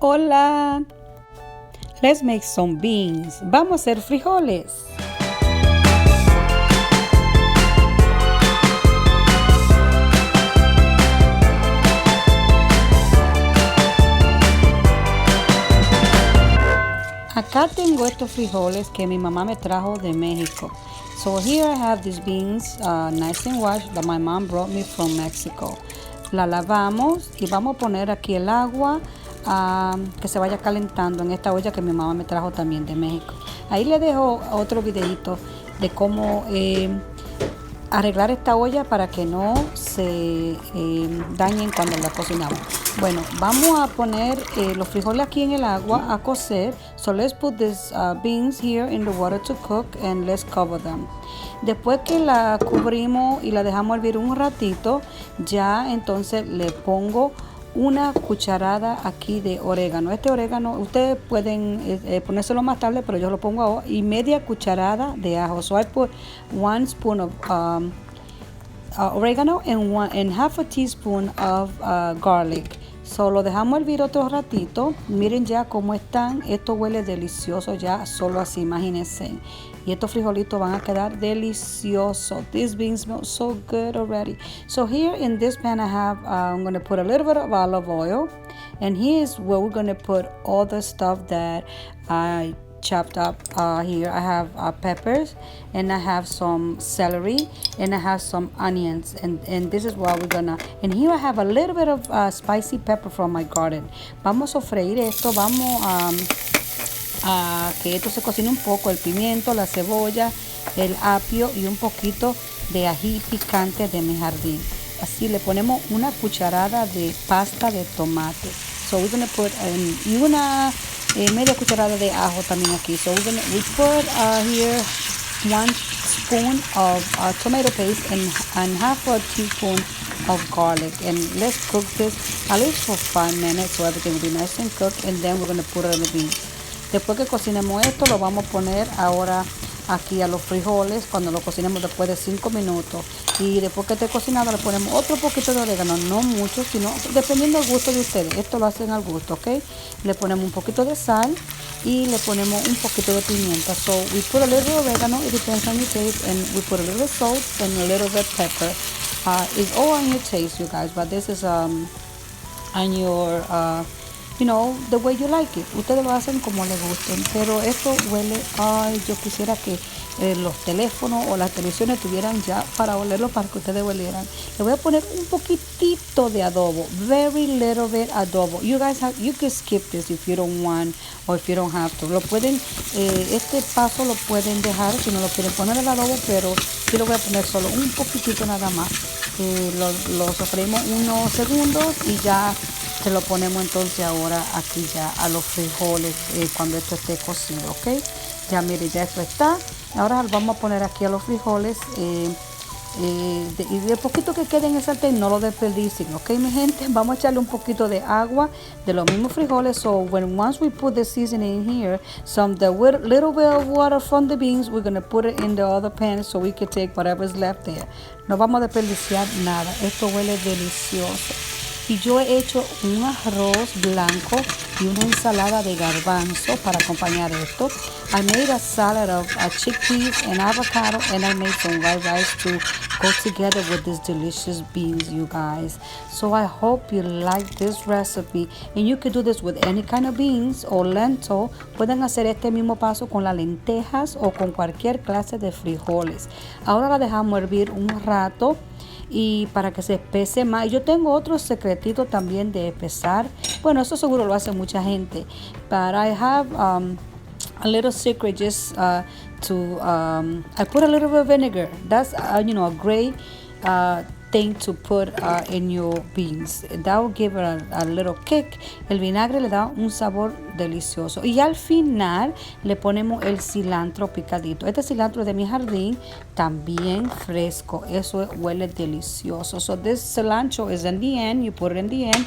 Hola, let's make some beans. Vamos a hacer frijoles. Acá tengo estos frijoles que mi mamá me trajo de México. So here I have these beans, nice and washed, that my mom brought me from Mexico. La lavamos y vamos a poner aquí el agua que se vaya calentando en esta olla que mi mamá me trajo también de México. Ahí le dejo otro videito de cómo arreglar esta olla para que no se dañen cuando la cocinamos. Bueno, vamos a poner los frijoles aquí en el agua a cocer. So let's put these beans here in the water to cook and let's cover them. Después que la cubrimos y la dejamos hervir un ratito, ya entonces le pongo una cucharada aquí de orégano. Este orégano ustedes pueden ponérselo más tarde, pero yo lo pongo ahora, y media cucharada de ajo. So I put 1 spoon of oregano and half a teaspoon of garlic. So lo dejamos hervir otro ratito. Miren ya cómo están. Esto huele delicioso ya, solo así, imagínense. Y estos frijolitos van a quedar deliciosos. These beans smell so good already. So here in this pan I have, I'm going to put a little bit of olive oil. And here's where we're going to put all the stuff that I chopped up. Here I have peppers, and I have some celery, and I have some onions, and this is what we're gonna, and here I have a little bit of spicy pepper from my garden. Vamos a sofreír esto, vamos a que esto se cocine un poco, el pimiento, la cebolla, el apio y un poquito de ají picante de mi jardín. Así le ponemos una cucharada de pasta de tomate. So we're gonna put una media cucharada de ajo también aquí. So we put here 1 spoon of tomato paste and half a teaspoon of garlic, and let's cook this at least for 5 minutes so everything will be nice and cooked, and then we're going to put it in the beans. Después que cocinemos esto, lo vamos a poner ahora aquí a los frijoles cuando lo cocinemos después de 5 minutos. Y después que esté cocinado le ponemos otro poquito de orégano, no mucho, sino dependiendo del gusto de ustedes. Esto lo hacen al gusto, ¿ok? Le ponemos un poquito de sal y le ponemos un poquito de pimienta. So we put a little oregano, it depends on your taste, and we put a little salt and a little bit pepper. It's all on your taste, you guys, but this is on your you know, the way you like it. Ustedes lo hacen como les gusten, pero esto huele, ay, yo quisiera que los teléfonos o las televisiones tuvieran ya para olerlo, para que ustedes olieran. Le voy a poner un poquitito de adobo, very little bit adobo. You guys you can skip this if you don't want or if you don't have to. Lo pueden, este paso lo pueden dejar si no lo quieren poner el adobo, pero yo lo voy a poner solo un poquitito nada más. Lo sofreímos unos segundos y ya se lo ponemos entonces ahora aquí ya a los frijoles cuando esto esté cocido, ¿ok? Ya mire, ya esto está. Ahora vamos a poner aquí a los frijoles y de poquito que quede en el sartén no lo desperdicien, ¿ok, mi gente? Vamos a echarle un poquito de agua de los mismos frijoles. So once we put the seasoning in here, little bit of water from the beans, we're going to put it in the other pan so we can take whatever's left there. No vamos a desperdiciar nada. Esto huele delicioso. Y yo he hecho un arroz blanco y una ensalada de garbanzo para acompañar esto. I made a salad of chickpeas and avocado, and I made some white rice to go together with these delicious beans, you guys. So I hope you like this recipe, and you can do this with any kind of beans or lentil. Pueden hacer este mismo paso con las lentejas o con cualquier clase de frijoles. Ahora la dejamos hervir un rato y para que se espese más. Yo tengo otro secretito también de espesar. Bueno, eso seguro lo hace mucha gente. But I have a little secret just I put a little bit of vinegar. That's a great thing to put in your beans. That will give it a little kick. El vinagre le da un sabor delicioso. Y al final le ponemos el cilantro picadito. Este cilantro es de mi jardín, también fresco. Eso huele delicioso. So this cilantro is in the end. You put it in the end.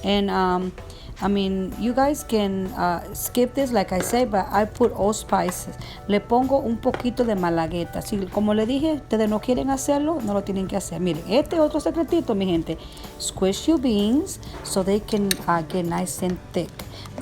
And I mean, you guys can skip this like I say, but I put all spices. Le pongo un poquito de malagueta. Si, como le dije, ustedes no quieren hacerlo, no lo tienen que hacer. Miren, este otro secretito, mi gente. Squish your beans so they can get nice and thick.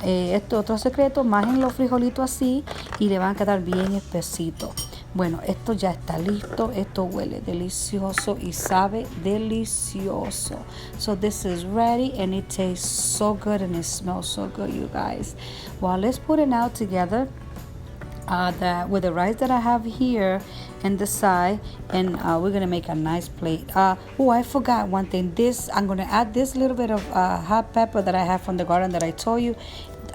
Este otro secreto, majen los frijolitos así y le van a quedar bien espesito. Bueno, esto ya está listo. Esto huele delicioso y sabe delicioso. So this is ready and it tastes so good and it smells so good, you guys. Well, let's put it now together. With the rice that I have here and the side, and we're gonna make a nice plate. Oh, I forgot one thing. I'm gonna add this little bit of hot pepper that I have from the garden that I told you.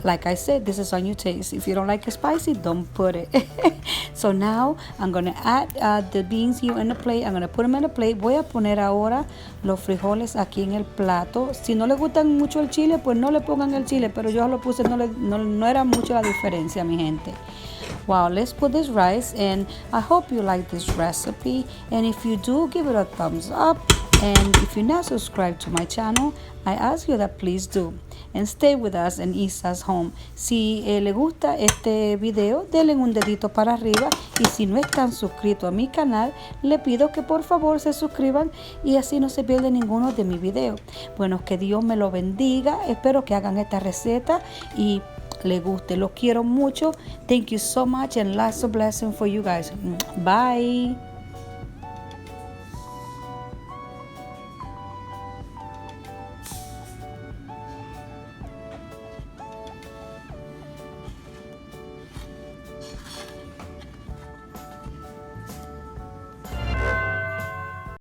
Like I said, this is on your taste. If you don't like it spicy, don't put it. So now I'm gonna add the beans here in the plate. I'm gonna put them in a plate. Voy a poner ahora los frijoles aquí en el plato. Si no les gustan mucho el chile, pues no le pongan el chile, pero yo lo puse, no era mucho la diferencia, mi gente. Wow, let's put this rice, and I hope you like this recipe, and if you do, give it a thumbs up, and if you're not subscribed to my channel, I ask you that please do, and stay with us in Isa's home. Si le gusta este video, denle un dedito para arriba, y si no están suscritos a mi canal, le pido que por favor se suscriban y así no se pierden ninguno de mis videos. Bueno, que Dios me lo bendiga, espero que hagan esta receta y le guste. Los quiero mucho. Thank you so much and lots of blessings for you guys. Bye.